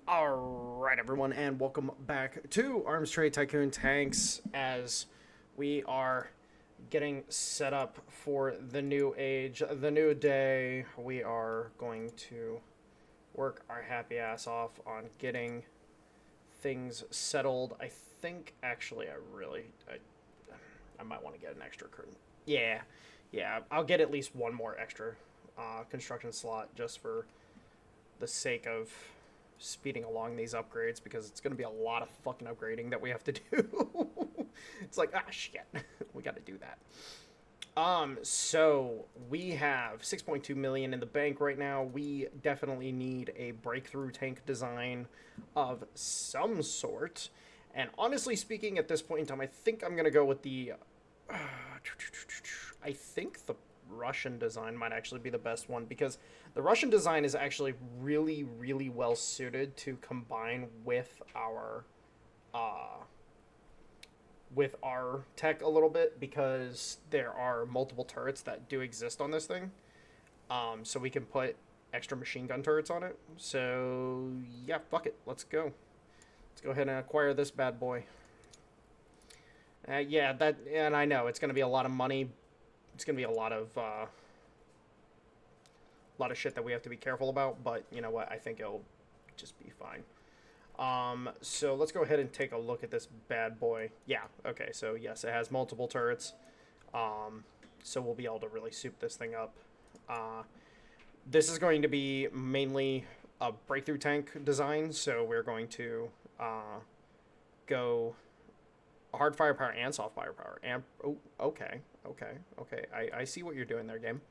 Alright, everyone, and welcome back to Arms Trade Tycoon Tanks as we are getting set up for the new age, the new day. We are going to work our happy ass off on getting things settled. I think, actually, I might want to get an extra curtain. Yeah, I'll get at least one more extra construction slot just for the sake of speeding along these upgrades because it's going to be a lot of fucking upgrading that we have to do. It's like, shit, we got to do that. So we have 6.2 million in the bank right now. We definitely need a breakthrough tank design of some sort. And honestly speaking, at this point in time, I think I'm going to go with I think the Russian design might actually be the best one because the Russian design is actually really, really well suited to combine with our tech a little bit because there are multiple turrets that do exist on this thing. So we can put extra machine gun turrets on it. So yeah, fuck it, let's go. Let's go ahead and acquire this bad boy. Yeah, and I know it's going to be a lot of money. It's going to be a lot of shit that we have to be careful about, but you know what? I think it'll just be fine. So let's go ahead and take a look at this bad boy. Yeah, okay, so yes, it has multiple turrets. So we'll be able to really soup this thing up. This is going to be mainly a breakthrough tank design, so we're going to go hard firepower and soft firepower. And oh, okay. I see what you're doing there, game.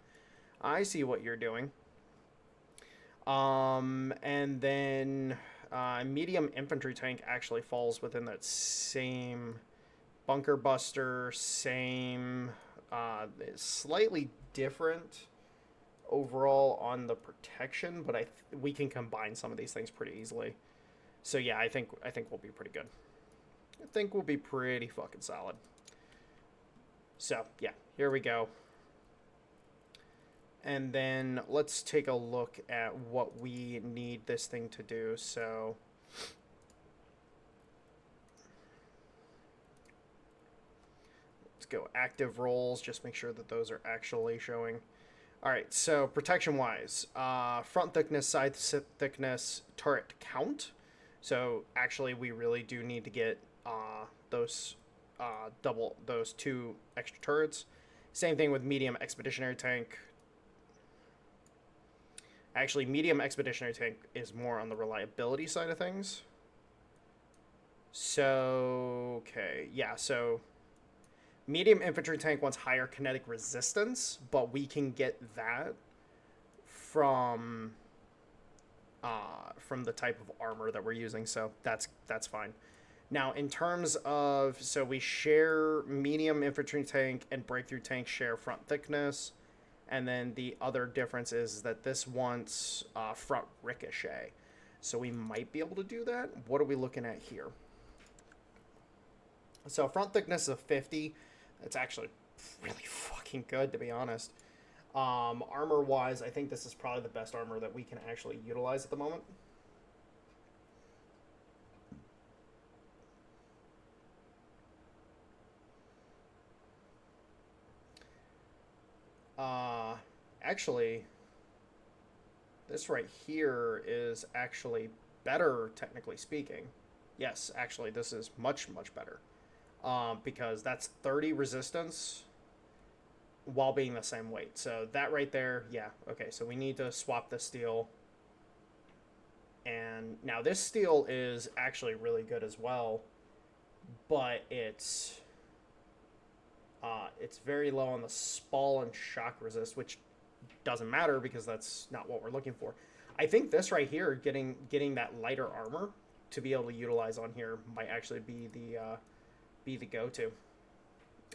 I see what you're doing. And then medium infantry tank actually falls within that same bunker buster, same slightly different overall on the protection, but we can combine some of these things pretty easily. So yeah, I think we'll be pretty good. I think we'll be pretty fucking solid. So, yeah, here we go. And then let's take a look at what we need this thing to do. So, let's go active roles. Just make sure that those are actually showing. All right, so protection-wise, front thickness, side thickness, turret count. So, actually, we really do need to get those two extra turrets. Same thing with medium expeditionary tank. Actually, medium expeditionary tank is more on the reliability side of things. So, okay, yeah, so medium infantry tank wants higher kinetic resistance, but we can get that from the type of armor that we're using, so that's fine. Now, in terms of, so we share medium infantry tank and breakthrough tank share front thickness, and then the other difference is that this wants front ricochet. So we might be able to do that. What are we looking at here? So front thickness of 50. That's actually really fucking good, to be honest. Armor-wise, I think this is probably the best armor that we can actually utilize at the moment. Actually, this right here is actually better, technically speaking. Yes, actually, this is much, much better. Because that's 30 resistance while being the same weight. So that right there, yeah, okay, so we need to swap the steel. And now this steel is actually really good as well, but it's very low on the spall and shock resist, which doesn't matter because that's not what we're looking for. I think this right here, getting that lighter armor to be able to utilize on here might actually be the go-to.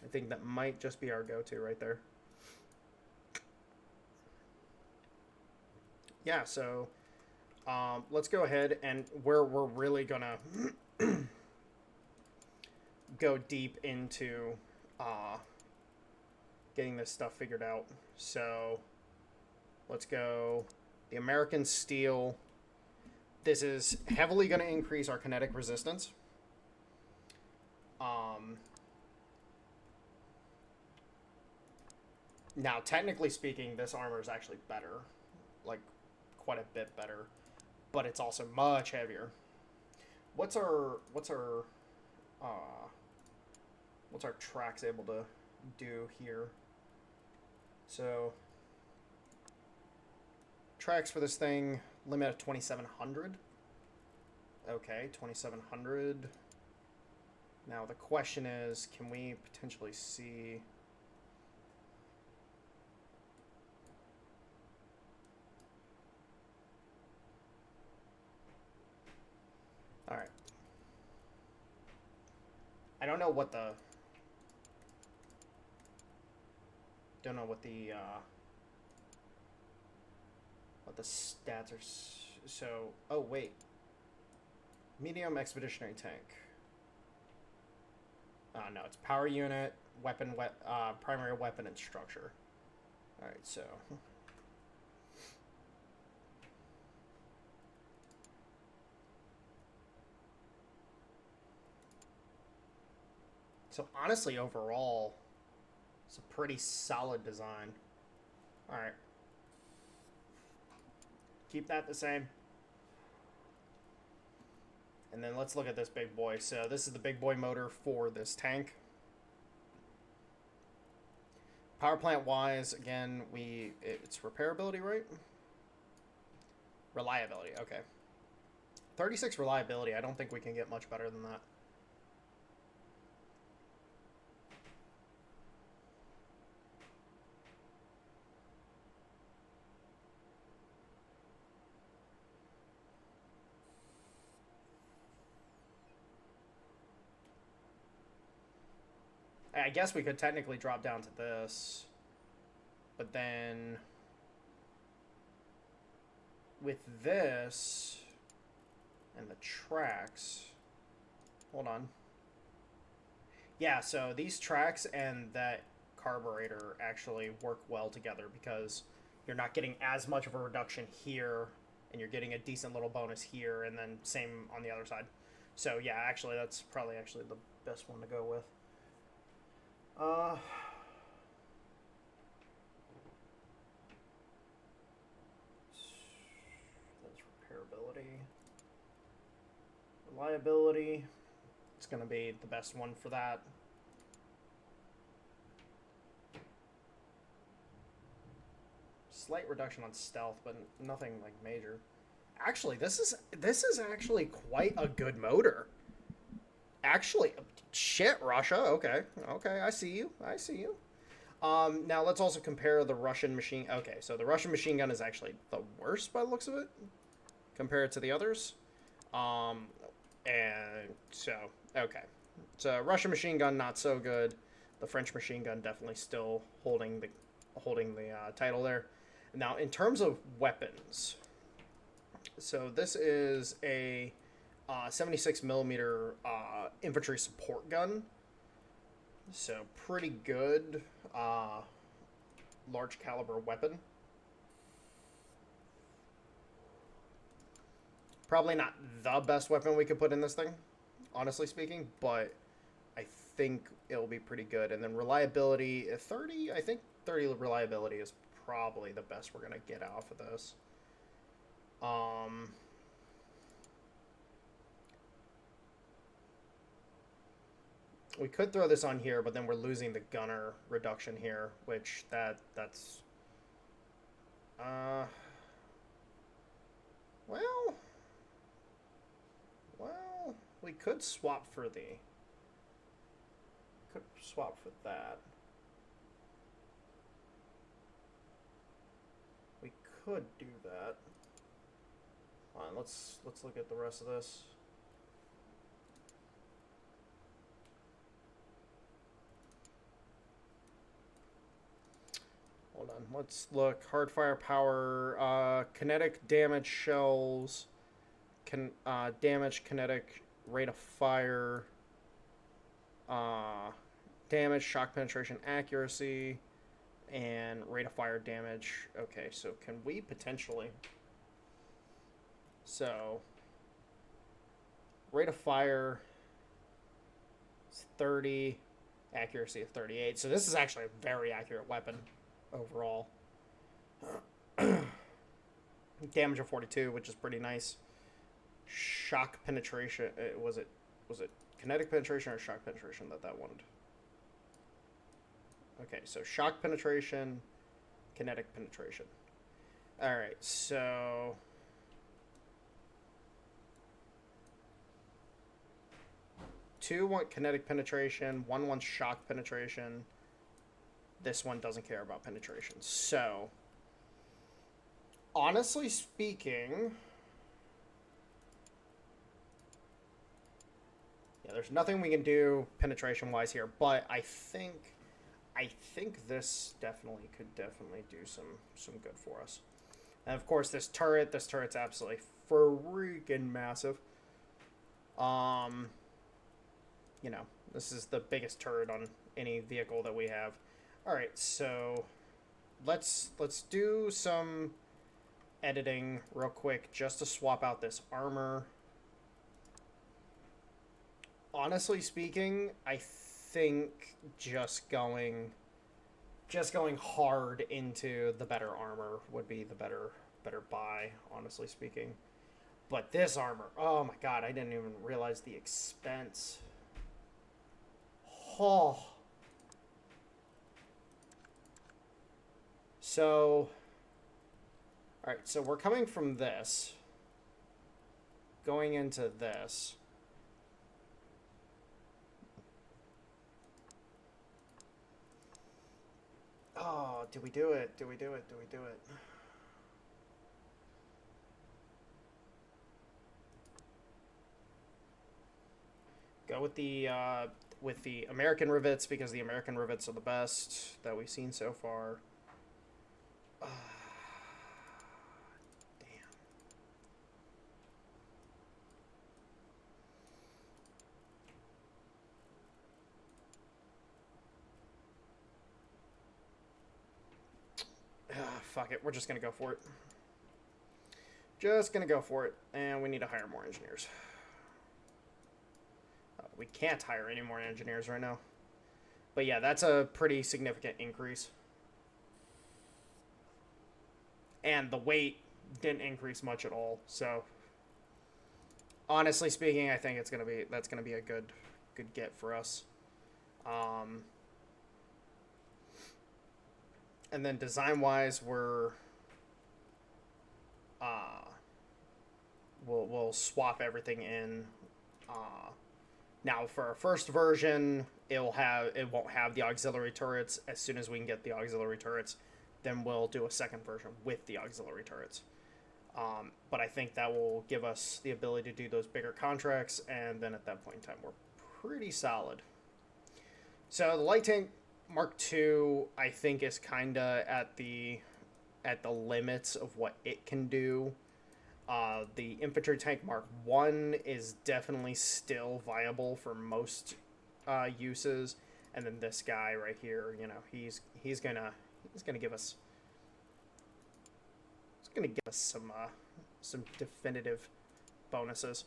I think that might just be our go-to right there. Yeah, so let's go ahead and we're really gonna go deep into getting this stuff figured out. So let's go the American steel This is heavily going to increase our kinetic resistance. Now, technically speaking, this armor is actually better. Like, quite a bit better. But it's also much heavier. What's our tracks able to do here? So, tracks for this thing, limit at 2,700. Okay, 2,700. Now, the question is, can we potentially see... Alright. I don't know what the... what the stats are... So... Oh, wait. Medium expeditionary tank. No, it's power unit, weapon, primary weapon, and structure. Alright, so... So, honestly, overall, it's a pretty solid design. Alright. Keep that the same. And then let's look at this big boy. So, this is the big boy motor for this tank. Power plant-wise, again, it's repairability, right? Reliability, okay. 36 reliability, I don't think we can get much better than that. I guess we could technically drop down to this, but then with this and the tracks, hold on. Yeah, so these tracks and that carburetor actually work well together because you're not getting as much of a reduction here and you're getting a decent little bonus here, and then same on the other side. So yeah, actually that's probably actually the best one to go with. That's repairability. Reliability. It's going to be the best one for that. Slight reduction on stealth, but nothing like major. Actually, this is actually quite a good motor. Actually, shit, Russia. Okay, I see you. Now let's also compare the Russian machine. Okay, so the Russian machine gun is actually the worst by the looks of it, compared to the others. And so okay, so Russian machine gun not so good. The French machine gun definitely still holding the title there. Now in terms of weapons, so this is a 76 millimeter infantry support gun. So pretty good large caliber weapon. Probably not the best weapon we could put in this thing, honestly speaking, but I think it'll be pretty good. And then reliability, 30, I think 30 reliability is probably the best we're going to get off of this. We could throw this on here, but then we're losing the gunner reduction here, which that's well, we could swap for that. We could do that. Hold on, let's look at the rest of this. Hold on, let's look. Hard firepower, kinetic damage shells, damage kinetic rate of fire, damage, shock penetration accuracy, and rate of fire damage. Okay, so can we potentially... So Rate of fire is 30. Accuracy of 38. So this is actually a very accurate weapon overall. Damage of 42, which is pretty nice. Shock penetration. Was it kinetic penetration or shock penetration that wanted? Okay, so shock penetration, kinetic penetration. All right, so 2 want kinetic penetration, 1 wants shock penetration. This one doesn't care about penetration. So, honestly speaking, yeah, there's nothing we can do penetration-wise here, but I think this could definitely do some good for us. And of course, this turret's absolutely freaking massive. You know, this is the biggest turret on any vehicle that we have. All right, so let's do some editing real quick just to swap out this armor. Honestly speaking, I think just going hard into the better armor would be the better buy, honestly speaking. But this armor, oh my god, I didn't even realize the expense. Oh. So, all right, so we're coming from this, going into this. Oh, do we do it? Do we do it? Do we do it? Go with the American rivets, because the American rivets are the best that we've seen so far. Damn. Fuck it. We're just going to go for it. Just going to go for it. And we need to hire more engineers. We can't hire any more engineers right now. But yeah, that's a pretty significant increase. And the weight didn't increase much at all. So, honestly speaking, I think that's gonna be a good get for us. And then design-wise, we'll swap everything in. Now, for our first version, it won't have the auxiliary turrets. As soon as we can get the auxiliary turrets, then we'll do a second version with the auxiliary turrets. But I think that will give us the ability to do those bigger contracts, and then at that point in time, we're pretty solid. So the light tank Mark II, I think, is kind of at the limits of what it can do. The infantry tank Mark I is definitely still viable for most uses, and then this guy right here, you know, he's gonna give us some definitive bonuses.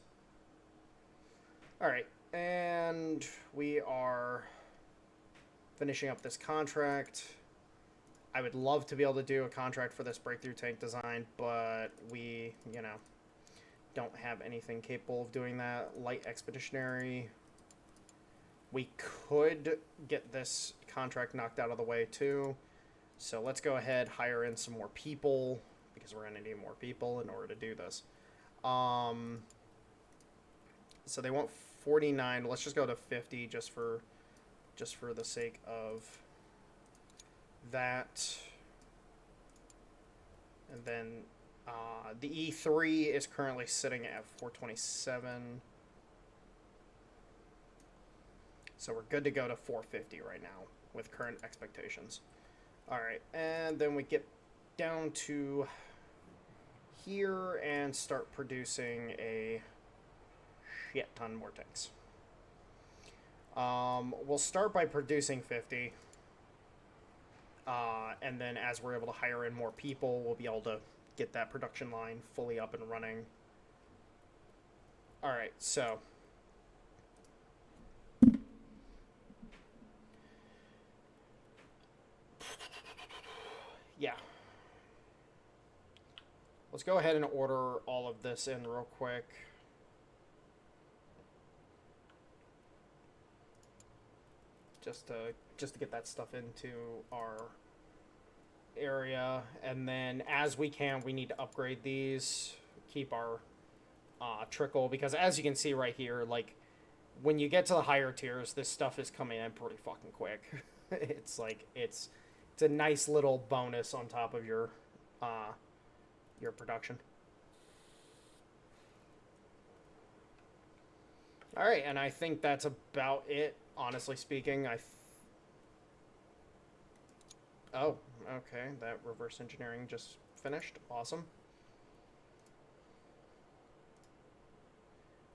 All right, and we are finishing up this contract. I would love to be able to do a contract for this breakthrough tank design, but we, you know, don't have anything capable of doing that. Light expeditionary. We could get this contract knocked out of the way too. So let's go ahead, hire in some more people, because we're going to need more people in order to do this. So they want 49. Let's just go to 50 just for the sake of that. And then the E3 is currently sitting at 427. So we're good to go to 450 right now with current expectations. All right, and then we get down to here and start producing a shit ton more tanks. We'll start by producing 50. And then as we're able to hire in more people, we'll be able to get that production line fully up and running. All right, so yeah. Let's go ahead and order all of this in real quick. Just to get that stuff into our area, and then as we can, we need to upgrade these, keep our trickle, because as you can see right here, like when you get to the higher tiers, this stuff is coming in pretty fucking quick. It's like it's a nice little bonus on top of your production. All right, and I think that's about it. Honestly speaking, oh, okay, that reverse engineering just finished. Awesome.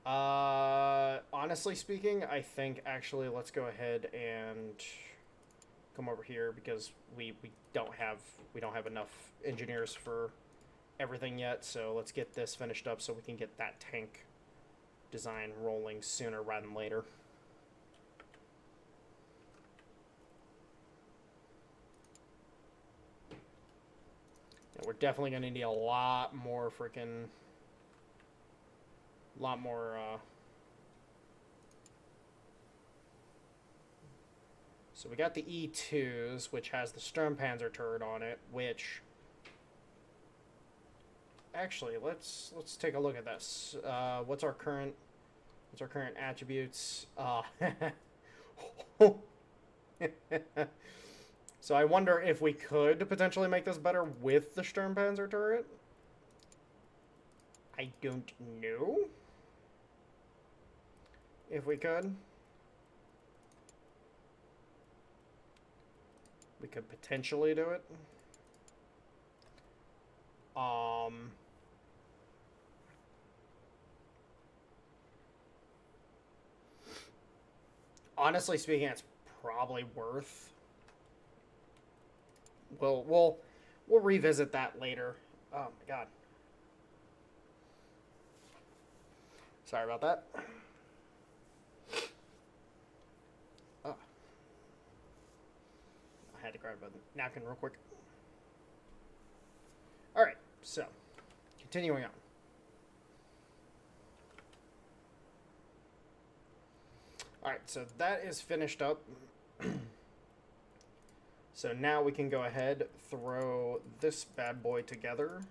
Honestly speaking, I think actually let's go ahead and come over here because we don't have enough engineers for everything yet. So let's get this finished up so we can get that tank design rolling sooner rather than later. And we're definitely going to need a lot more so we got the E2s, which has the Sturmpanzer turret on it, which actually let's take a look at this. What's our current attributes? So I wonder if we could potentially make this better with the Sturmpanzer turret. I don't know if we could. We could potentially do it. Honestly speaking, it's probably worth. We'll revisit that later. Oh my god. Sorry about that. Oh. I had to grab a napkin real quick. Alright, so continuing on. Alright, so that is finished up. So now we can go ahead, throw this bad boy together.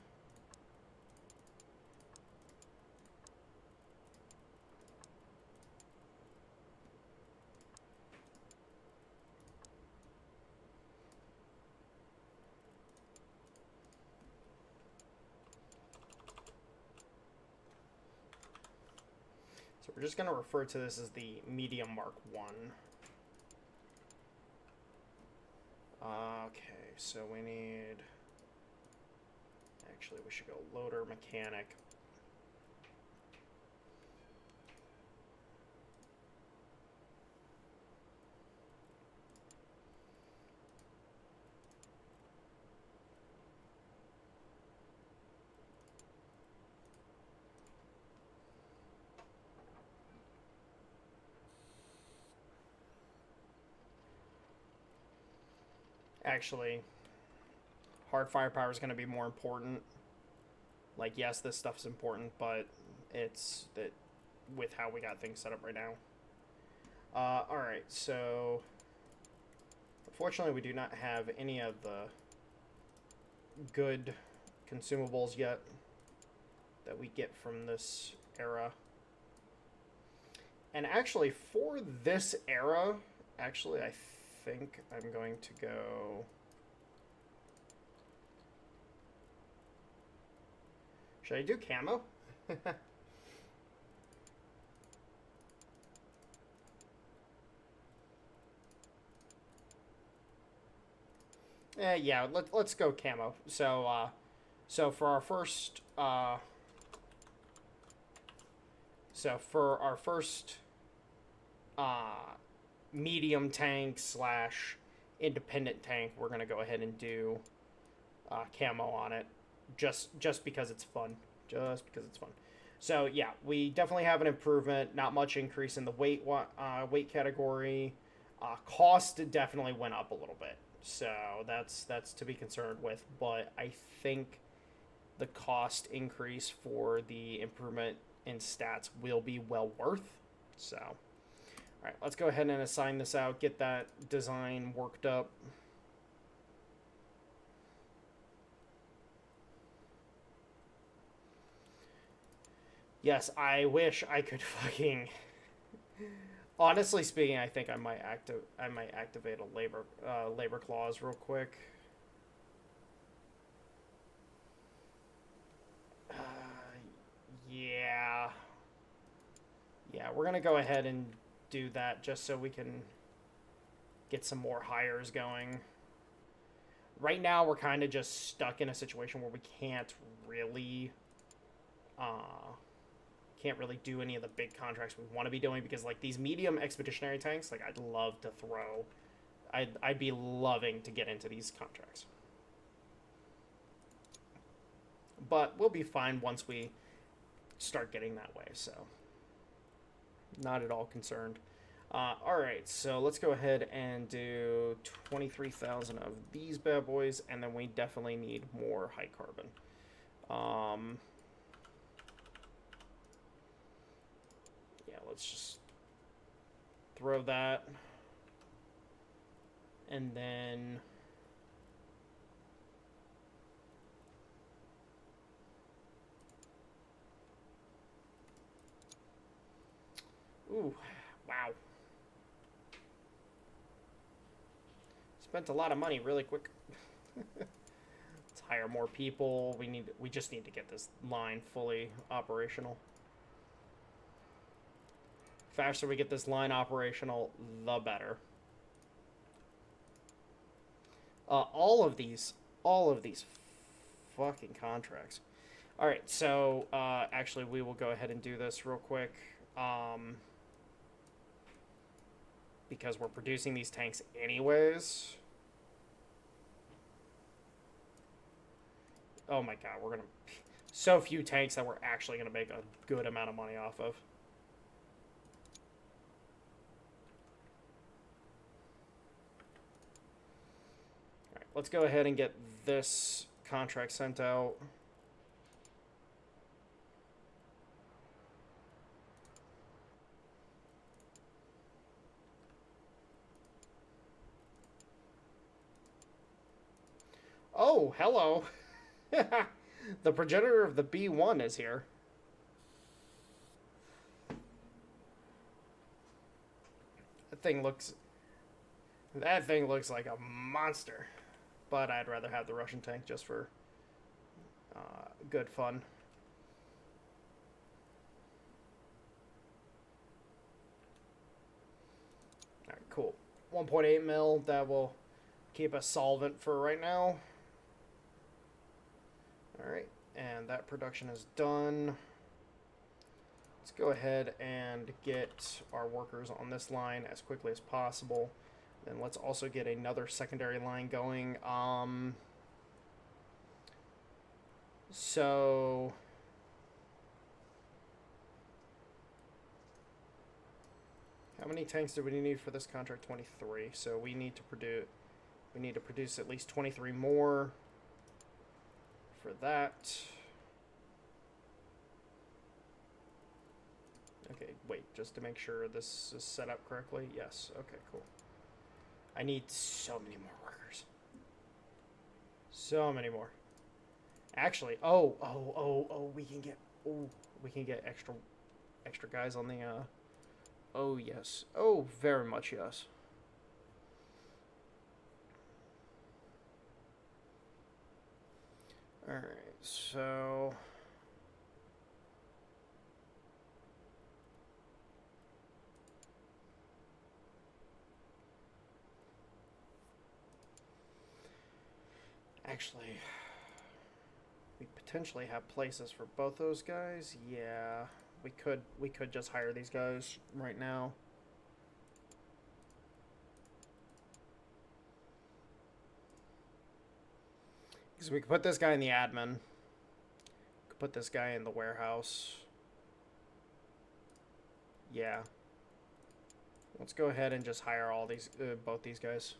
So we're just going to refer to this as the Medium Mark 1. Okay, so we need... Actually, we should go loader mechanic. Actually, hard firepower is going to be more important. Like, yes, this stuff's important, but it's that with how we got things set up right now. Alright, so unfortunately we do not have any of the good consumables yet that we get from this era. And actually, for this era, actually, I think I'm going to go... Should I do camo? Yeah, let's go camo. So for our first medium tank slash independent tank, we're gonna go ahead and do camo on it, just because it's fun. Just because it's fun. So yeah, we definitely have an improvement. Not much increase in the weight category. Cost definitely went up a little bit. So that's to be concerned with. But I think the cost increase for the improvement in stats will be well worth. So, all right, let's go ahead and assign this out, get that design worked up. Yes, I wish I could fucking. Honestly speaking, I think I might activate a labor clause real quick. Yeah. Yeah, we're gonna go ahead and do that just so we can get some more hires going. Right now, we're kind of just stuck in a situation where we uh, can't really do any of the big contracts we want to be doing because like these medium expeditionary tanks, like I'd love to throw. I'd be loving to get into these contracts. But we'll be fine once we start getting that way, so not at all concerned. All right, so let's go ahead and do 23,000 of these bad boys, and then we definitely need more high carbon. Yeah, let's just throw that, and then ooh, wow. Spent a lot of money really quick. Let's hire more people. We just need to get this line fully operational. Faster we get this line operational, the better. All of these fucking contracts. All right, so actually we will go ahead and do this real quick. Because we're producing these tanks anyways. Oh my god, we're gonna... So few tanks that we're actually gonna make a good amount of money off of. Alright, let's go ahead and get this contract sent out. Oh, hello. The progenitor of the B1 is here. That thing looks like a monster. But I'd rather have the Russian tank just for good fun. Alright, cool. 1.8 mil, that will keep us solvent for right now. Alright, and that production is done. Let's go ahead and get our workers on this line as quickly as possible. And let's also get another secondary line going. So how many tanks do we need for this contract? 23. So we need to produce at least 23 more for that. Okay, wait, just to make sure this is set up correctly. Yes, okay, cool. I need so many more workers. So many more. Actually, we can get extra guys on the oh yes. Oh, very much yes. All right. So actually, we potentially have places for both those guys. Yeah, we could just hire these guys right now. Because we could put this guy in the admin. Could put this guy in the warehouse. Yeah. Let's go ahead and just hire all these both these guys.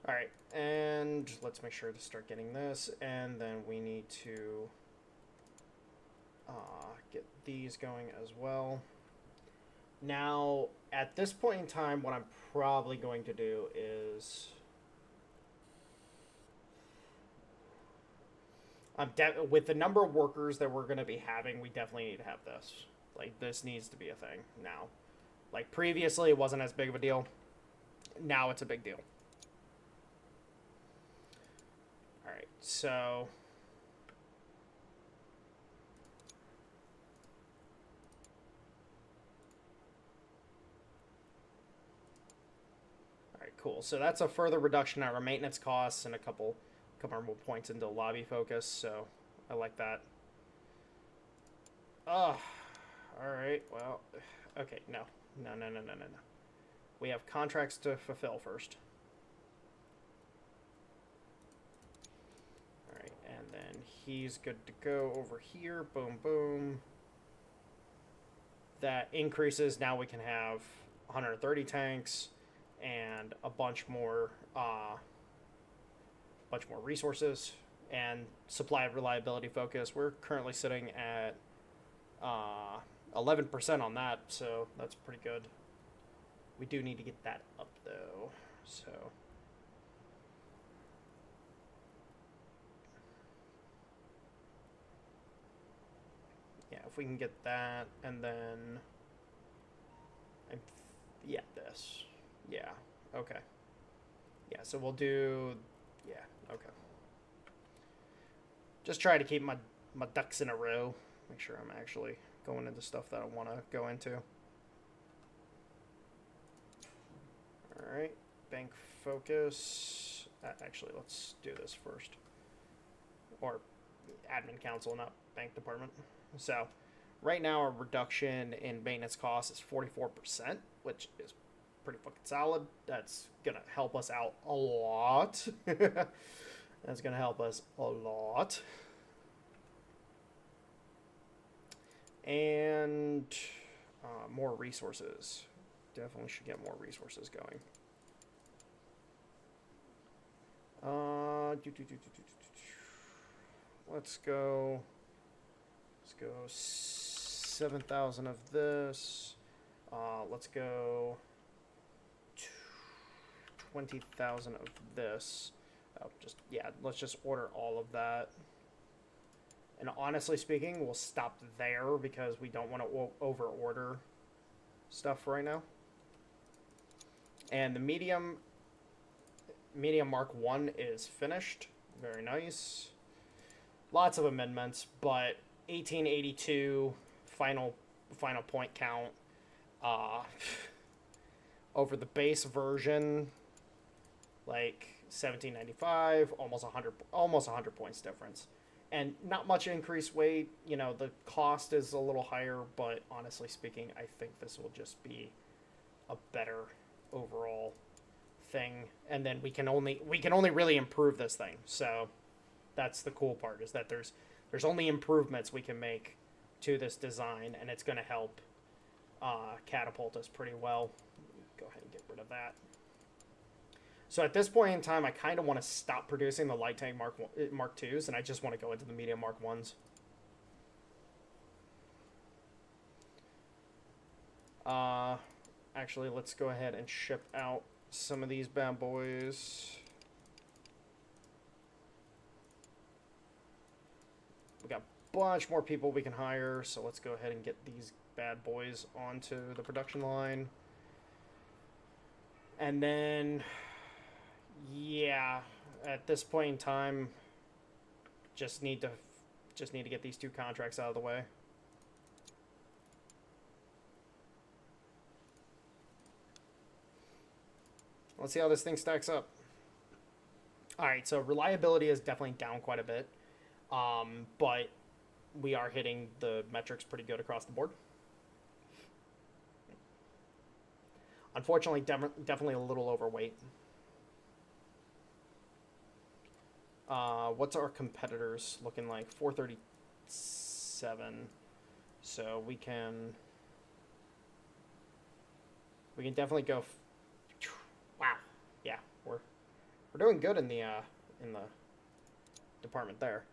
All right, and let's make sure to start getting this, and then we need to get these going as well. Now, at this point in time, what I'm probably going to do is with the number of workers that we're going to be having, we definitely need to have this. Like, this needs to be a thing now. Like, previously, it wasn't as big of a deal. Now it's a big deal. All right, so all right, cool. So that's a further reduction in our maintenance costs and a couple more points into lobby focus. So I like that. All right. Well, okay. No. We have contracts to fulfill first. All right, and then he's good to go over here. Boom, boom. That increases. Now we can have 130 tanks and a bunch more resources and supply reliability focus. We're currently sitting at 11% on that, so that's pretty good. We do need to get that up though, so yeah, if we can get that, and then yeah, this, yeah, okay, yeah, so we'll do, yeah, okay. Just try to keep my ducks in a row. Make sure I'm actually going into stuff that I want to go into. All right, bank focus. Actually, let's do this first. Or admin council, not bank department. So right now our reduction in maintenance costs is 44%, which is pretty fucking solid. That's going to help us out a lot. That's going to help us a lot. And more resources. Definitely should get more resources going. Let's go 7,000 of this. Let's go 20,000 of this. Let's just order all of that. And honestly speaking, we'll stop there because we don't want to over order stuff right now. And the medium Mark 1 is finished. Very nice. Lots of amendments, but 1882 final point count over the base version, like 1795, almost 100 points difference. And not much increased weight. You know, the cost is a little higher, but honestly speaking, I think this will just be a better overall thing. And then we can only really improve this thing. So that's the cool part, is that there's only improvements we can make to this design, and it's going to help catapult us pretty well. Go ahead and get rid of that. So at this point in time, I kind of want to stop producing the light tank Mark 2s, and I just want to go into the medium Mark 1s. Actually, let's go ahead and ship out some of these bad boys. We got a bunch more people we can hire, so let's go ahead and get these bad boys onto the production line. And then, yeah, at this point in time, just need to get these 2 contracts out of the way. Let's see how this thing stacks up. All right, so reliability is definitely down quite a bit, but we are hitting the metrics pretty good across the board. Unfortunately, definitely a little overweight. What's our competitors looking like? 437. So we can definitely go. Wow. Yeah, we're we're doing good in the department there.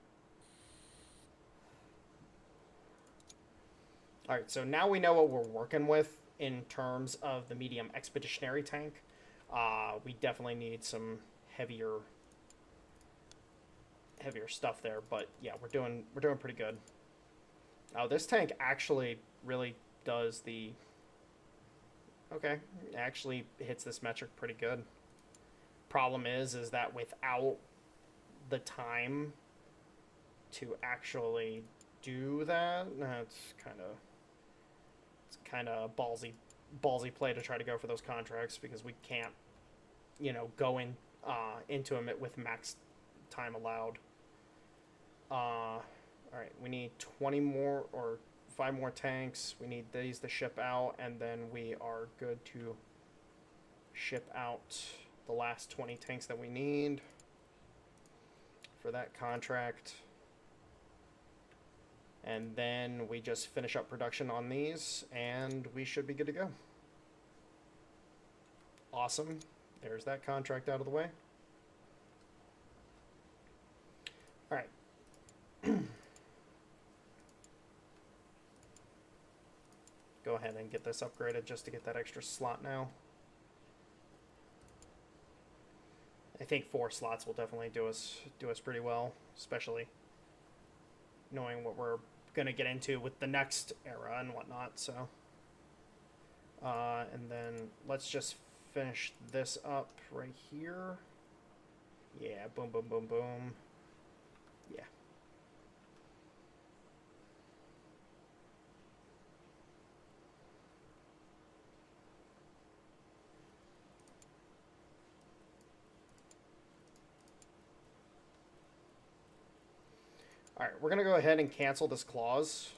All right, so now we know what we're working with in terms of the medium expeditionary tank. We definitely need some heavier stuff there, but yeah, we're doing pretty good. Oh, this tank actually really does the... Okay, it actually hits this metric pretty good. Problem is that without the time to actually do that, it's kind of ballsy play to try to go for those contracts, because we can't, go into them with max time allowed. All right, we need 20 more or 5 more tanks. We need these to ship out, and then we are good to ship out the last 20 tanks that we need for that contract. And then we just finish up production on these, and we should be good to go. Awesome. There's that contract out of the way. All right. Go ahead and get this upgraded just to get that extra slot now. I think 4 slots will definitely do us pretty well, especially knowing what we're going to get into with the next era and whatnot. So, and then let's just finish this up right here. Yeah, boom, boom, boom, boom. Yeah. All right, we're going to go ahead and cancel this clause,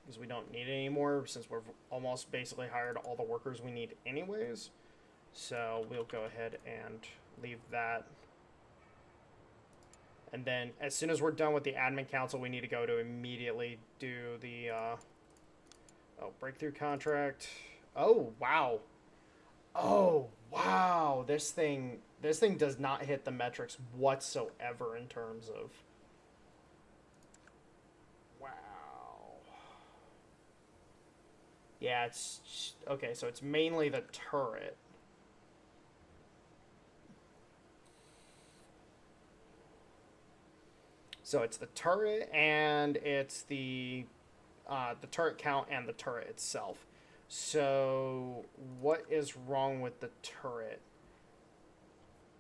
because we don't need it anymore, since we've almost basically hired all the workers we need anyways. So we'll go ahead and leave that. And then as soon as we're done with the admin council, we need to go to immediately do the breakthrough contract. Oh, wow. Oh, wow. This thing does not hit the metrics whatsoever in terms of... Wow. Yeah, it's... Okay, so it's mainly the turret. So it's the turret, and it's the turret count and the turret itself. So what is wrong with the turret?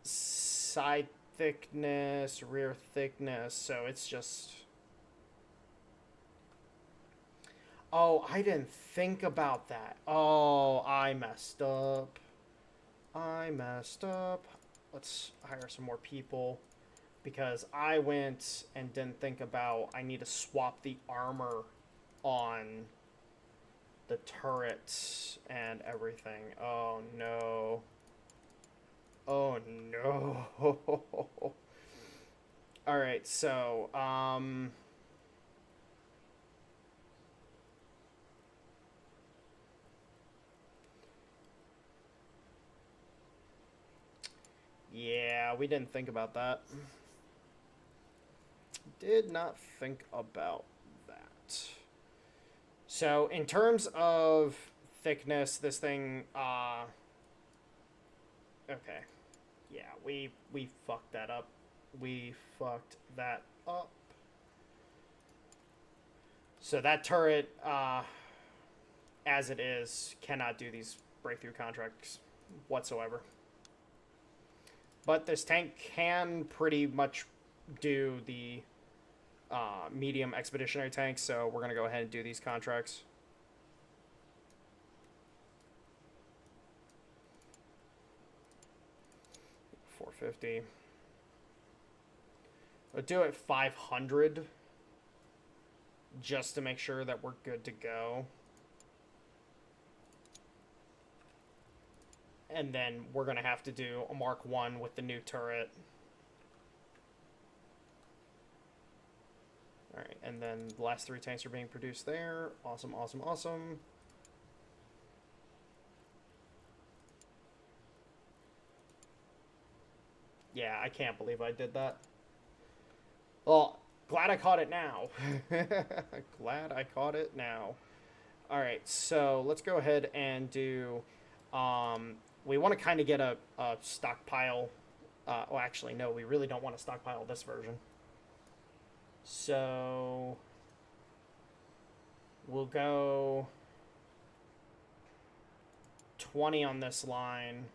Side thickness, rear thickness, so it's just... Oh, I didn't think about that. Oh, I messed up. Let's hire some more people, because I went and didn't think about I need to swap the armor on the turret and everything. Oh no. Oh no. All right, so yeah, we didn't think about that. Did not think about that. So in terms of thickness, this thing, okay. Yeah, we fucked that up. We fucked that up. So that turret, as it is, cannot do these breakthrough contracts whatsoever. But this tank can pretty much do the medium expeditionary tanks, so we're going to go ahead and do these contracts. $450. We'll do it 500 just to make sure that we're good to go. And then we're going to have to do a Mark 1 with the new turret. Alright, and then the last 3 tanks are being produced there. Awesome, awesome, awesome. Yeah, I can't believe I did that. Well, glad I caught it now. Glad I caught it now. All right, so let's go ahead and do. We want to kind of get a stockpile. Well, actually, no, we really don't want to stockpile this version. So we'll go 20 on this line.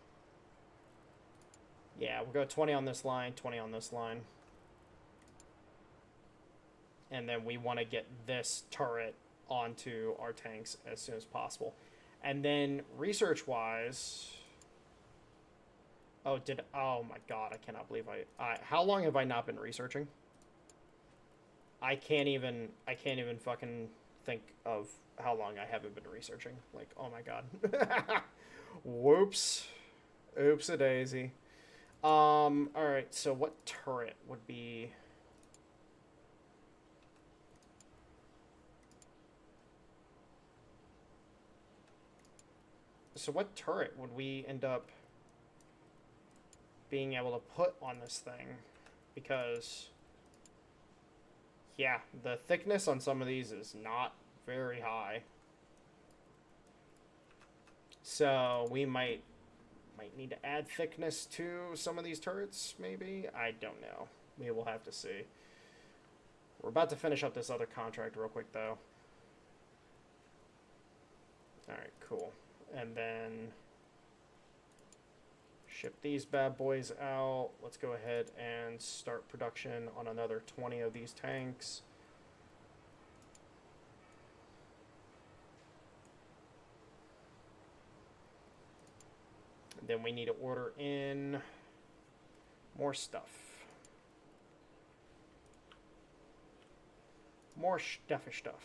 Yeah, we'll go 20 on this line, 20 on this line. And then we want to get this turret onto our tanks as soon as possible. And then research-wise... Oh my god, I cannot believe how long have I not been researching? I can't even fucking think of how long I haven't been researching. Like, oh my god. Whoops. Oops-a-daisy. Alright, so what turret would be... So what turret would we end up being able to put on this thing? Because, yeah, the thickness on some of these is not very high. So we might need to add thickness to some of these turrets, maybe? I don't know. We will have to see. We're about to finish up this other contract real quick, though. Alright, cool. And then ship these bad boys out. Let's go ahead and start production on another 20 of these tanks. And then we need to order in more stuff. More stuffy stuff.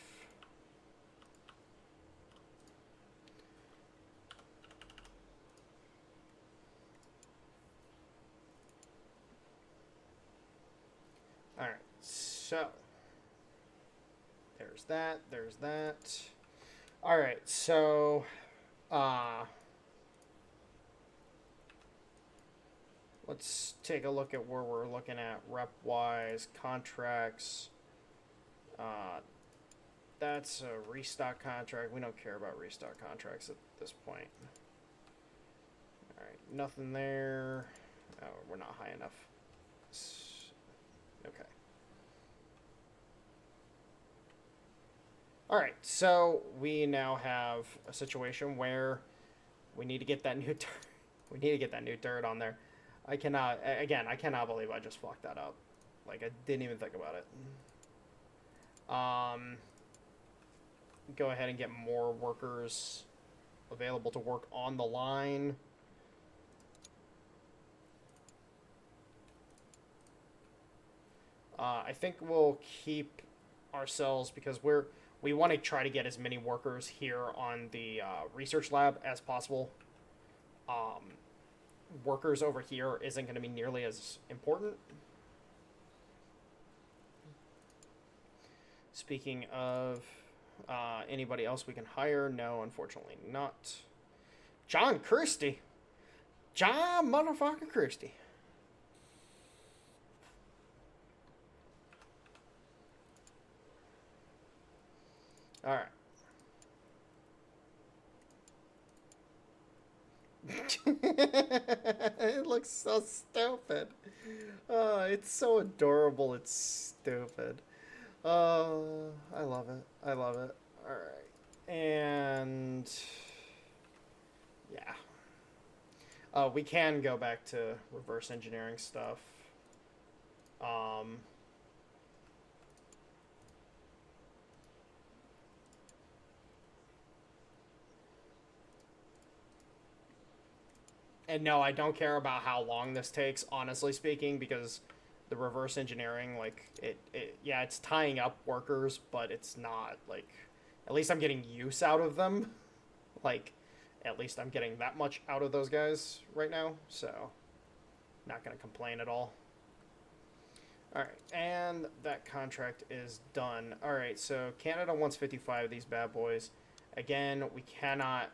Alright, so there's that, there's that. Alright, so let's take a look at where we're looking at rep-wise, contracts. That's a restock contract. We don't care about restock contracts at this point. Alright, nothing there. Oh, we're not high enough. Okay. Alright, so we now have a situation where we need to get that new we need to get that new turret on there. I cannot believe I just fucked that up. Like, I didn't even think about it. Go ahead and get more workers available to work on the line. I think we'll keep ourselves because we want to try to get as many workers here on the research lab as possible. Workers over here isn't going to be nearly as important. Speaking of anybody else we can hire, no, unfortunately not. John Christie. John motherfucking Christie. Alright. It looks so stupid. It's so adorable, it's stupid. I love it. I love it. Alright. And yeah. We can go back to reverse engineering stuff. And no, I don't care about how long this takes, honestly speaking, because the reverse engineering, like, yeah, it's tying up workers, but it's not, like, at least I'm getting use out of them. Like, at least I'm getting that much out of those guys right now, so not going to complain at all. Alright, and that contract is done. Alright, so Canada wants 55 of these bad boys. Again, we cannot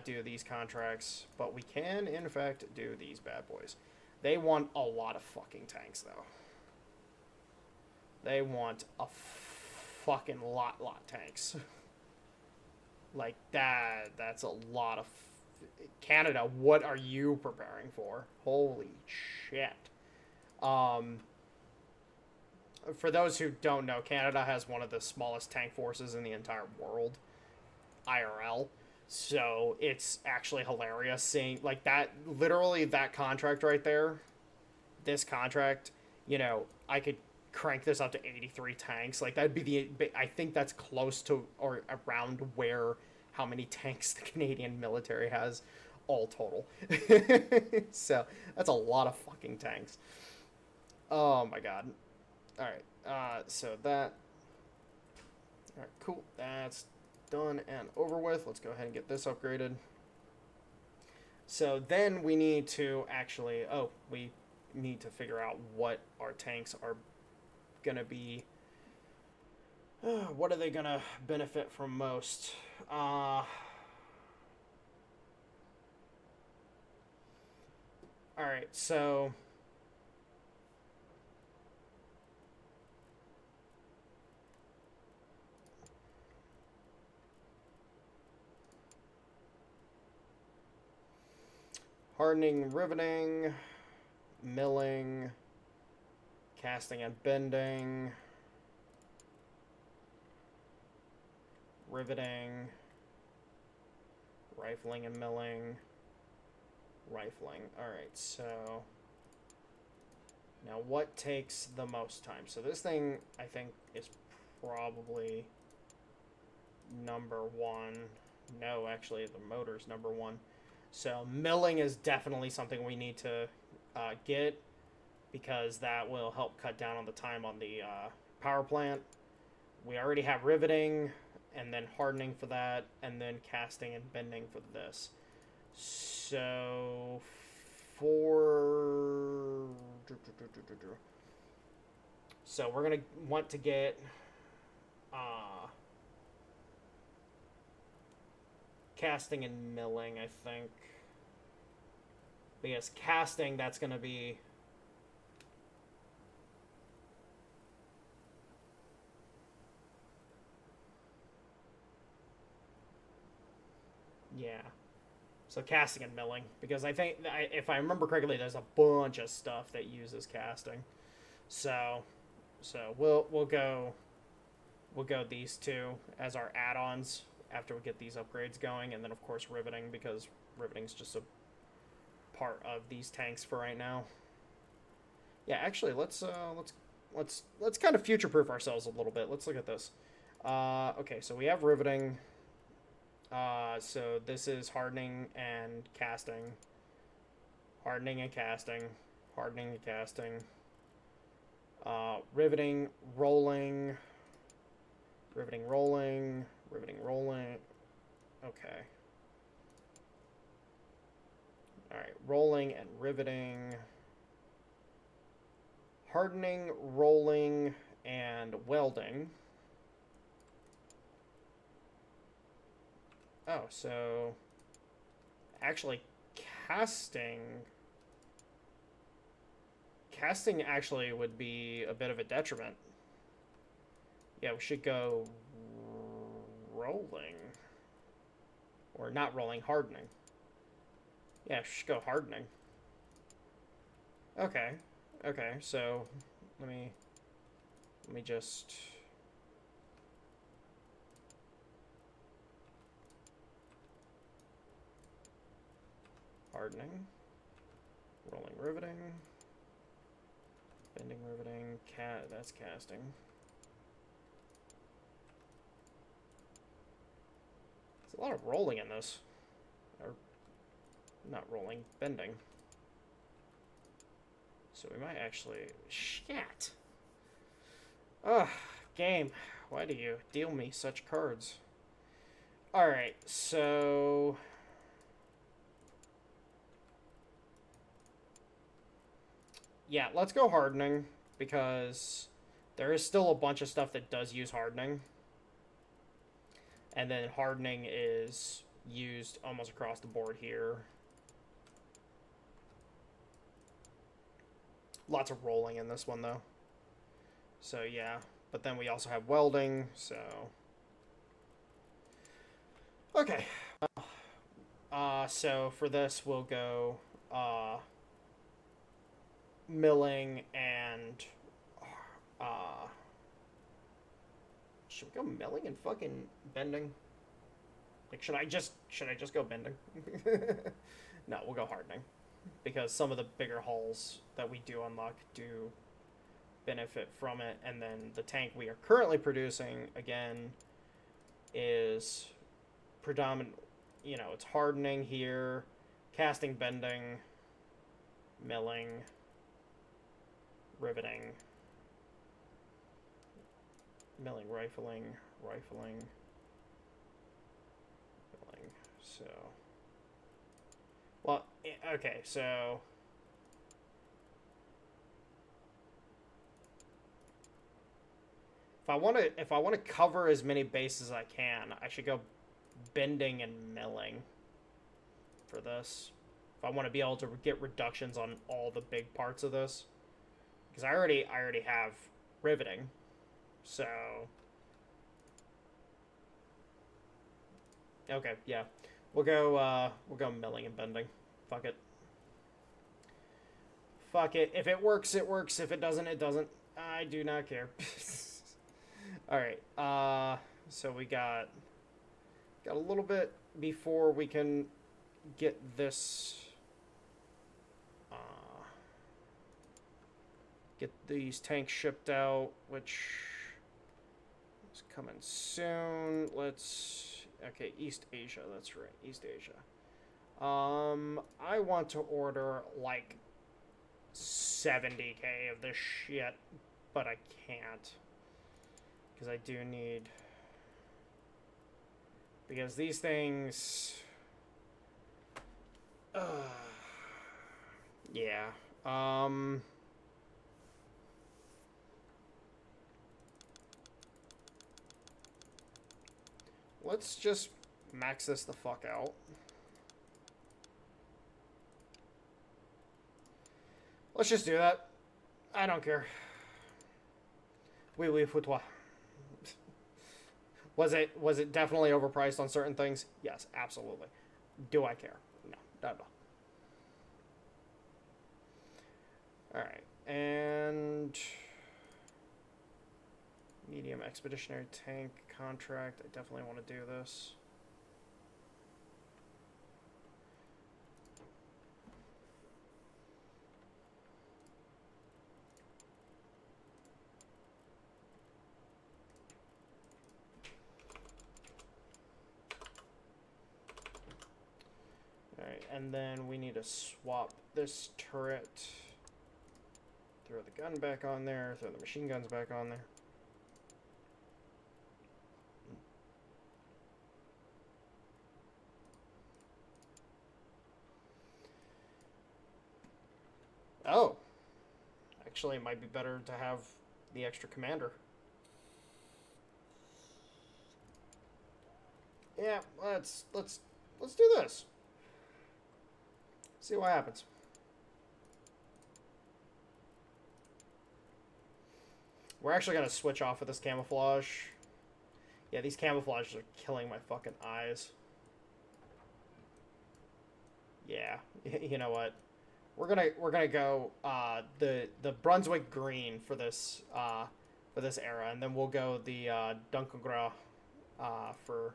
do these contracts, but we can, in fact, do these bad boys. They want a lot of fucking tanks, though. They want a fucking lot tanks. Like, that's a lot of... Canada, what are you preparing for? Holy shit. For those who don't know, Canada has one of the smallest tank forces in the entire world. IRL. So it's actually hilarious seeing, like, that, literally that contract right there, this contract, you know, I could crank this up to 83 tanks. Like, that'd be I think that's close to or around where, how many tanks the Canadian military has all total. So that's a lot of fucking tanks. Oh my god. All right. So that. All right. Cool. That's done and over with. Let's go ahead and get this upgraded. So then we need to actually. Oh, we need to figure out what our tanks are gonna be. What are they gonna benefit from most? All right. So. Hardening, riveting, milling, casting and bending, riveting, rifling and milling, rifling. Alright, so now what takes the most time? So this thing, I think, is probably number one. No, actually, the motor's number one. So milling is definitely something we need to get, because that will help cut down on the time on the power plant. We already have riveting, and then hardening for that, and then casting and bending for this. So so we're gonna want to get casting and milling, I think. Because casting, that's going to be... Yeah. So casting and milling. Because I think, if I remember correctly, there's a bunch of stuff that uses casting. So we'll go these two as our add-ons after we get these upgrades going, and then of course riveting, because riveting's just a part of these tanks for right now. Yeah, actually, let's kind of future-proof ourselves a little bit. Let's look at this. Okay, so we have riveting. So this is hardening and casting. Hardening and casting. Hardening and casting. Riveting, rolling. Riveting, rolling. Riveting, rolling. Okay. Alright, rolling and riveting. Hardening, rolling, and welding. Oh, so... Actually, casting... Casting actually would be a bit of a detriment. Yeah, we should go... rolling. Or not rolling, hardening. Yeah, we should go hardening. Okay. Okay, so let me just hardening, rolling, riveting, bending, riveting, that's casting. There's a lot of rolling in this. Or not rolling, bending. So we might actually... Shit! Ugh, game. Why do you deal me such cards? Alright, so... Yeah, let's go hardening, because there is still a bunch of stuff that does use hardening. And then hardening is used almost across the board here. Lots of rolling in this one, though. So, yeah. But then we also have welding, so... Okay. So for this, we'll go milling and... should we go milling and fucking bending? Like, should I just go bending? No, we'll go hardening. Because some of the bigger hulls that we do unlock do benefit from it. And then the tank we are currently producing, again, is predominant. You know, it's hardening here, casting, bending, milling, riveting, milling, rifling, milling. So, well, okay, so if I want to cover as many bases as I can, I should go bending and milling for this. If I want to be able to get reductions on all the big parts of this, because I already have riveting, so okay, yeah, we'll go milling and bending. Fuck it. Fuck it. If it works, it works. If it doesn't, it doesn't. I do not care. All right. So we got a little bit before we can get this. Get these tanks shipped out, which is coming soon. Okay, East Asia. That's right, East Asia. I want to order like 70K of this shit, but I can't. Because I do need... Because these things... yeah. Let's just max this the fuck out. Let's just do that. I don't care. Oui, pour toi. Was it definitely overpriced on certain things? Yes, absolutely. Do I care? No, not at all. Alright, and... medium expeditionary tank contract. I definitely want to do this. Alright, and then we need to swap this turret. Throw the gun back on there, throw the machine guns back on there. Oh. Actually, it might be better to have the extra commander. Yeah, let's do this. See what happens. We're actually going to switch off of this camouflage. Yeah, these camouflages are killing my fucking eyes. Yeah, you know what? We're gonna go the Brunswick green for this era, and then we'll go the Dunkelgrau for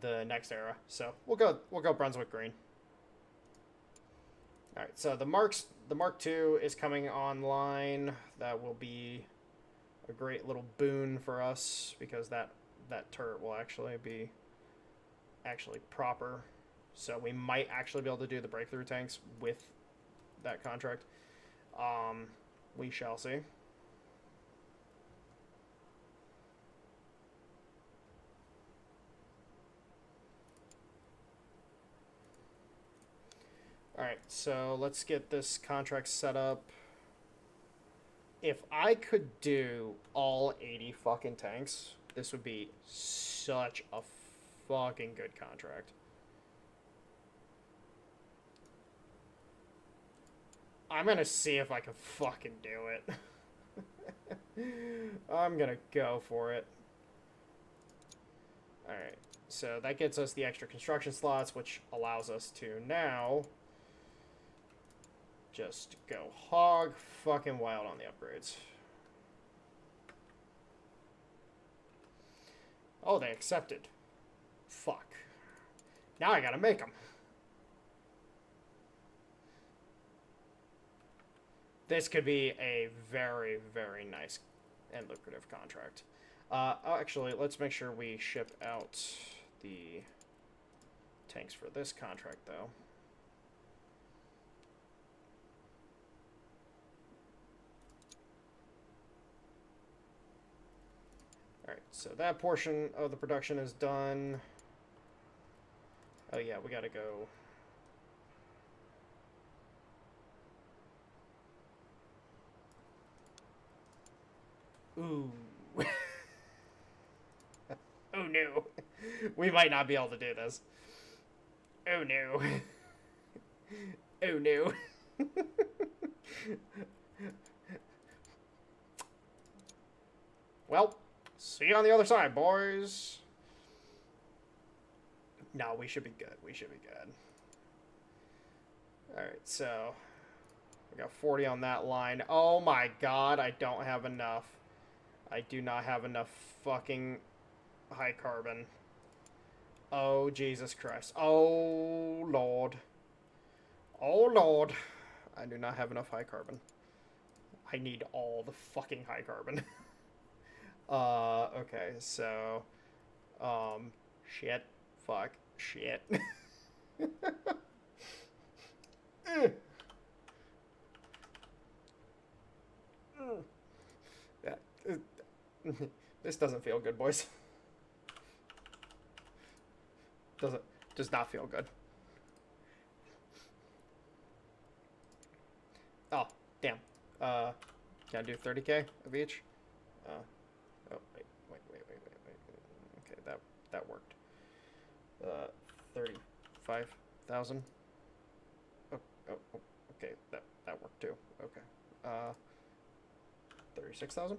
the next era. So we'll go Brunswick green. All right, so the Mark II is coming online. That will be a great little boon for us because that turret will actually be proper. So we might actually be able to do the breakthrough tanks with that contract. We shall see. Alright, so let's get this contract set up. If I could do all 80 fucking tanks, this would be such a fucking good contract. I'm gonna see if I can fucking do it. I'm gonna go for it. Alright, so that gets us the extra construction slots, which allows us to now just go hog fucking wild on the upgrades. Oh, they accepted. Fuck. Now I gotta make them. This could be a very, very nice and lucrative contract. Actually, let's make sure we ship out the tanks for this contract, though. Alright, so that portion of the production is done. Oh yeah, we gotta go... Ooh. Oh no. We might not be able to do this. Oh no. Oh no. Well, see you on the other side, boys. No, we should be good. We should be good. Alright, so... we got 40 on that line. Oh my god, I don't have enough. I do not have enough fucking high carbon. Oh, Jesus Christ. Oh, Lord. Oh, Lord. I do not have enough high carbon. I need all the fucking high carbon. Okay, so... shit. Fuck. Shit. This doesn't feel good, boys. Does not feel good. Oh, damn. Can I do 30k of each? Oh, wait. Okay, that worked. 35,000. Oh, okay, that worked too. Okay. 36,000.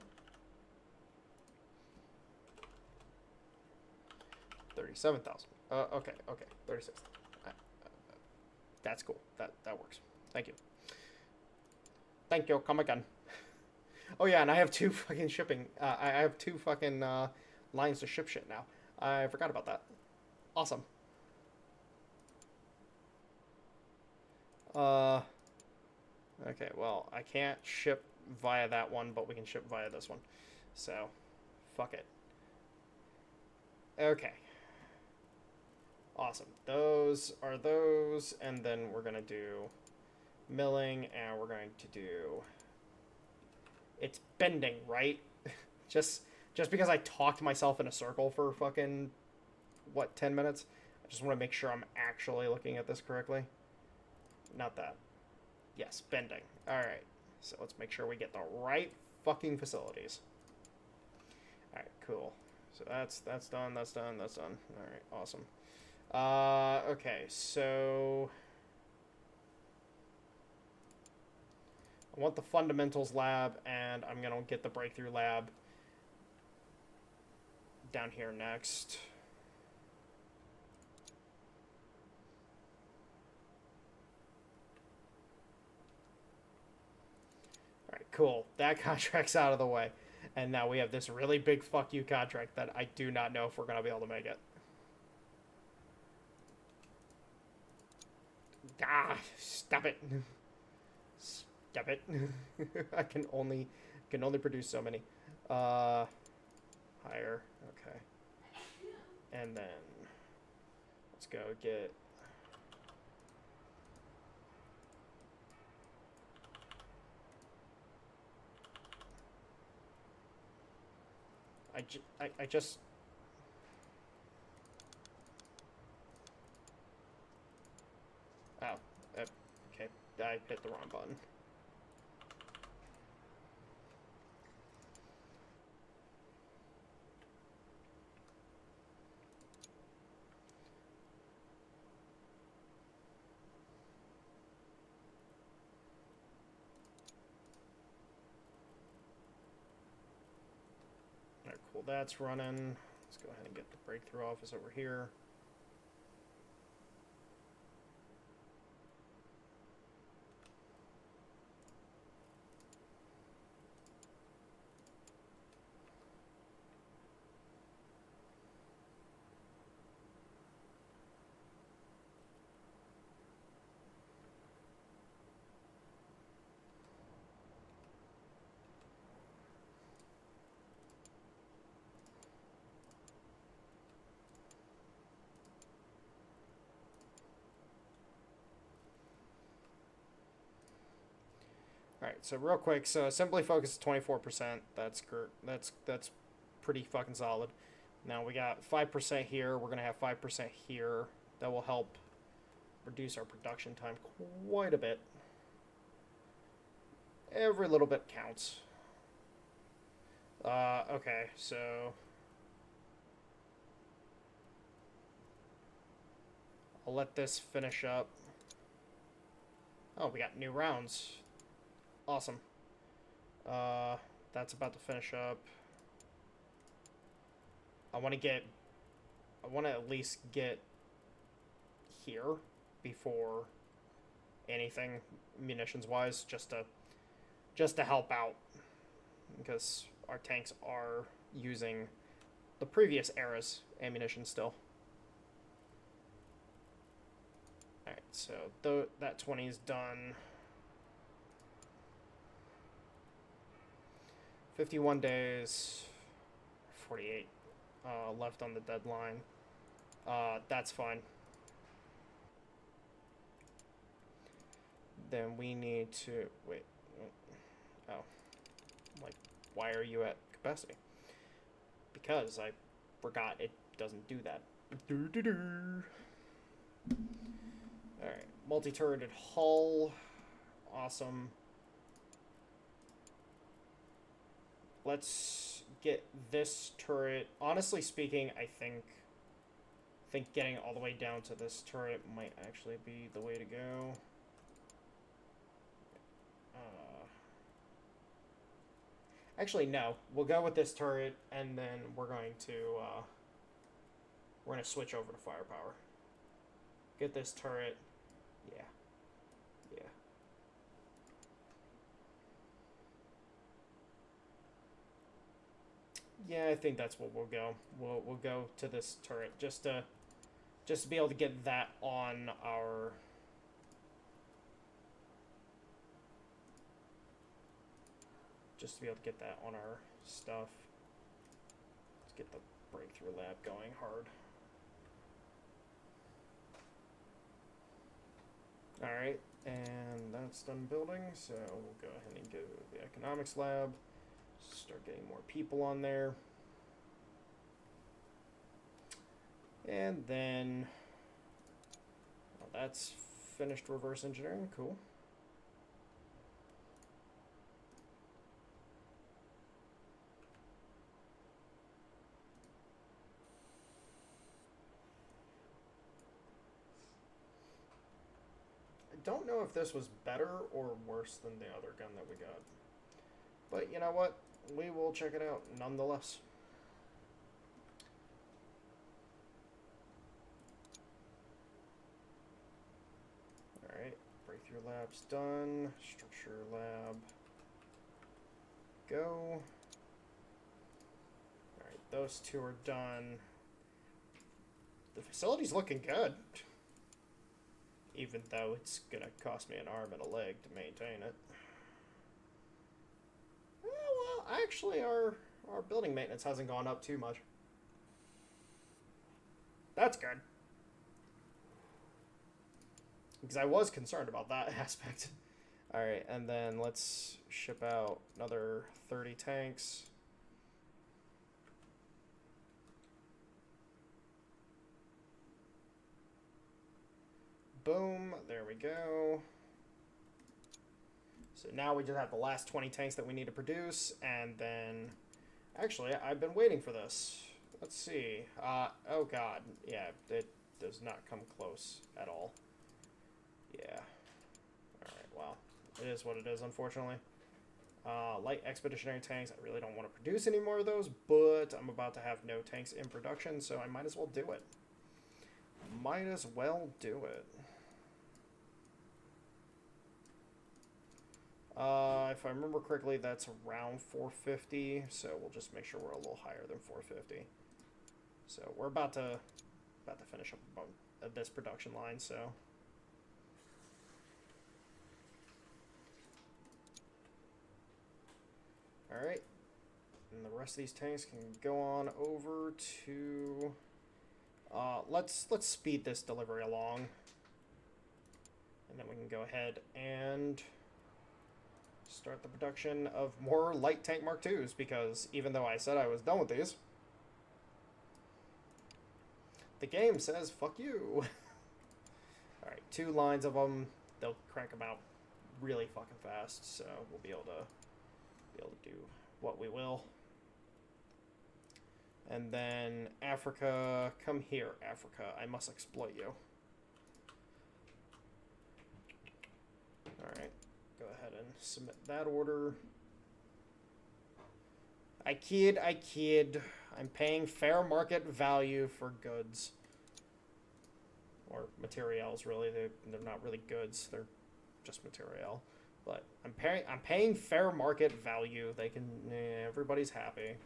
37,000. Okay, 36. That's cool. That works. Thank you. Thank you. Come again. Oh yeah, and I have 2 fucking shipping. I have 2 fucking lines to ship shit now. I forgot about that. Awesome. Okay, well, I can't ship via that one, but we can ship via this one. So, fuck it. Okay. Awesome. Those are those, and then we're going to do milling, and we're going to do... It's bending, right? just because I talked myself in a circle for fucking, what, 10 minutes? I just want to make sure I'm actually looking at this correctly. Not that. Yes, bending. Alright. So let's make sure we get the right fucking facilities. Alright, cool. So that's done, that's done. Alright, awesome. Okay, so... I want the fundamentals lab, and I'm gonna get the breakthrough lab down here next. Alright, cool. That contract's out of the way. And now we have this really big fuck you contract that I do not know if we're gonna be able to make it. Ah, stop it. Stop it. I can only produce so many. Higher. Okay. And then let's go get I just okay. I hit the wrong button. cool. That's running. Let's go ahead and get the breakthrough office over here. All right, so real quick, so Simply Focus is 24%. That's pretty fucking solid. Now we got 5% here. We're gonna have 5% here. That will help reduce our production time quite a bit. Every little bit counts. Okay, so I'll let this finish up. Oh, we got new rounds. Awesome. That's about to finish up. I want to at least get here before anything munitions wise, just to help out, because our tanks are using the previous era's ammunition still. Alright, so that 20 is done. 51 days, 48 left on the deadline. That's fine. Then we need to wait. Oh, like, why are you at capacity? Because I forgot it doesn't do that. All right, multi-turreted hull, awesome. Let's get this turret. Honestly speaking, I think getting all the way down to this turret might actually be the way to go. Actually, no. We'll go with this turret, and then we're going to switch over to firepower. Get this turret. Yeah. Yeah. Yeah, I think that's what we'll go. We'll go to this turret just to be able to get that on our stuff. Let's get the breakthrough lab going hard. Alright, and that's done building, so we'll go ahead and go to the economics lab. Start getting more people on there. And then that's finished reverse engineering. Cool. I don't know if this was better or worse than the other gun that we got. But you know what? We will check it out nonetheless. Alright, breakthrough lab's done. Structure lab. Go. Alright, those two are done. The facility's looking good. Even though it's gonna cost me an arm and a leg to maintain it. Well, actually, our building maintenance hasn't gone up too much. That's good. Because I was concerned about that aspect. Alright, and then let's ship out another 30 tanks. Boom, there we go. So now we just have the last 20 tanks that we need to produce, and then... Actually, I've been waiting for this. Let's see. Oh god, yeah, it does not come close at all. Yeah. Alright, well, it is what it is, unfortunately. Light expeditionary tanks, I really don't want to produce any more of those, but I'm about to have no tanks in production, so I might as well do it. Might as well do it. If I remember correctly, that's around 450, so we'll just make sure we're a little higher than 450. So we're about to finish up this production line, so... Alright, and the rest of these tanks can go on over to... let's speed this delivery along. And then we can go ahead and start the production of more light tank Mark IIs, because even though I said I was done with these, the game says, fuck you. Alright, 2 lines of them. They'll crank them out really fucking fast, so we'll be able to do what we will. And then Africa, come here, Africa. I must exploit you. Alright, go ahead and submit that order. I kid. I'm paying fair market value for goods. Or materials, really. They're not really goods. They're just material. But I'm paying fair market value. They can... everybody's happy.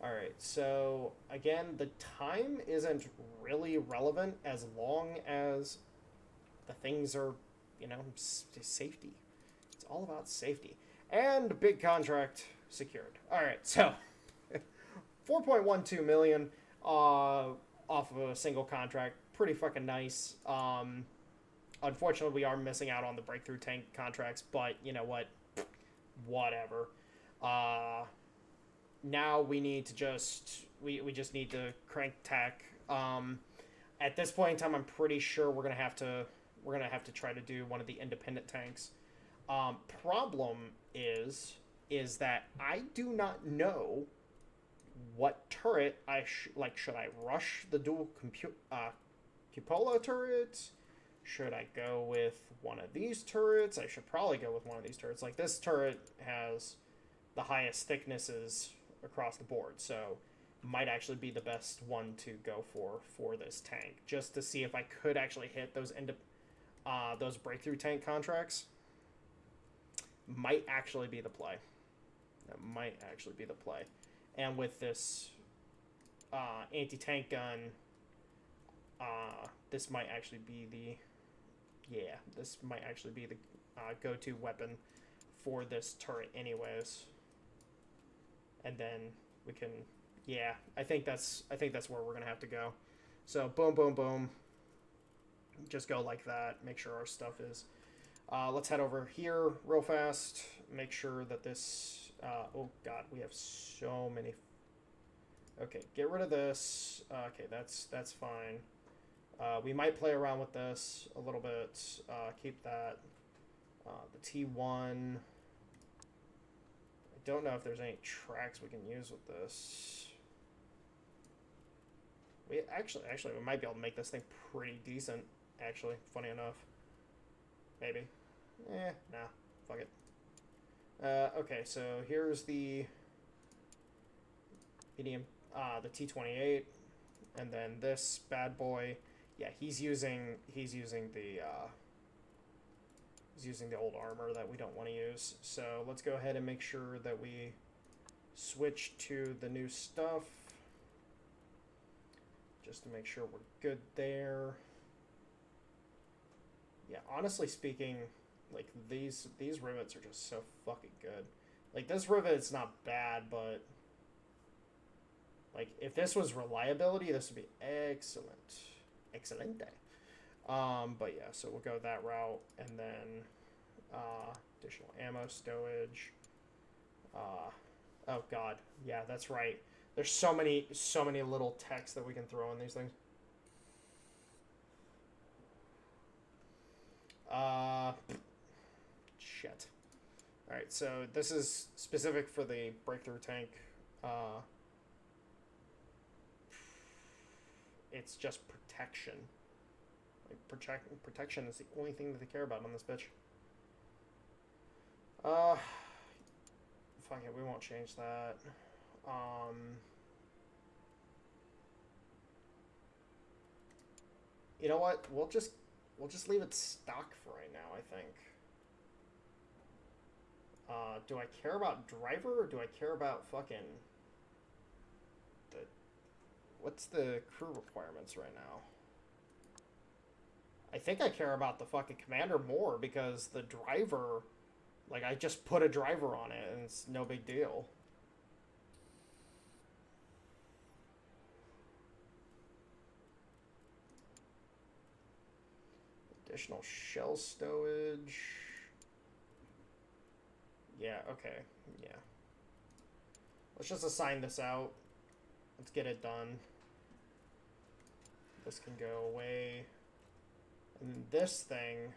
Alright, so, again, the time isn't really relevant as long as the things are, you know, safety. It's all about safety. And big contract secured. Alright, so, 4.12 million off of a single contract. Pretty fucking nice. Unfortunately, we are missing out on the breakthrough tank contracts, but you know what? Whatever. Now we need to just... We just need to crank tech. At this point in time, I'm pretty sure we're gonna have to try to do one of the independent tanks. Problem is that I do not know what turret should I rush the dual cupola turret? Should I go with one of these turrets? I should probably go with one of these turrets. Like, this turret has the highest thicknesses across the board, so might actually be the best one to go for this tank, just to see if I could actually hit those breakthrough tank contracts. Might actually be the play. That might actually be the play. And with this anti-tank gun, this might actually be the... Yeah, this might actually be the go-to weapon for this turret anyways. And then we can... Yeah, I think that's where we're going to have to go. So, boom, boom, boom. Just go like that. Make sure our stuff is... let's head over here real fast. Make sure that this... oh, God, we have so many... Okay, get rid of this. Okay, that's fine. We might play around with this a little bit. Keep that. The T1. I don't know if there's any tracks we can use with this. We actually we might be able to make this thing pretty decent. Actually, funny enough. Maybe. Nah. Fuck it. Okay, so here's the medium, the T28, and then this bad boy. Yeah, he's using the old armor that we don't want to use. So let's go ahead and make sure that we switch to the new stuff, just to make sure we're good there. Yeah, honestly speaking, like these rivets are just so fucking good. Like, this rivet's not bad, but like if this was reliability, this would be excellent. Excelente. But yeah, so we'll go that route, and then additional ammo stowage. Oh god, yeah, that's right. There's so many little techs that we can throw in these things. Shit. Alright, so this is specific for the breakthrough tank. It's just protection. Like, protection is the only thing that they care about on this bitch. Uh, fuck it, we won't change that. You know what? We'll just leave it stock for right now, I think. Do I care about driver or do I care about fucking the what's the crew requirements right now? I think I care about the fucking commander more because the driver, like, I just put a driver on it and it's no big deal. Additional shell stowage. Yeah, okay. Yeah. Let's just assign this out. Let's get it done. This can go away. And this thing,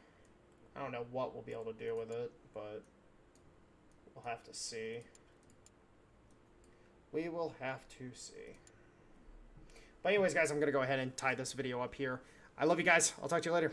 I don't know what we'll be able to do with it, but we'll have to see. We will have to see. But anyways, guys, I'm going to go ahead and tie this video up here. I love you guys. I'll talk to you later.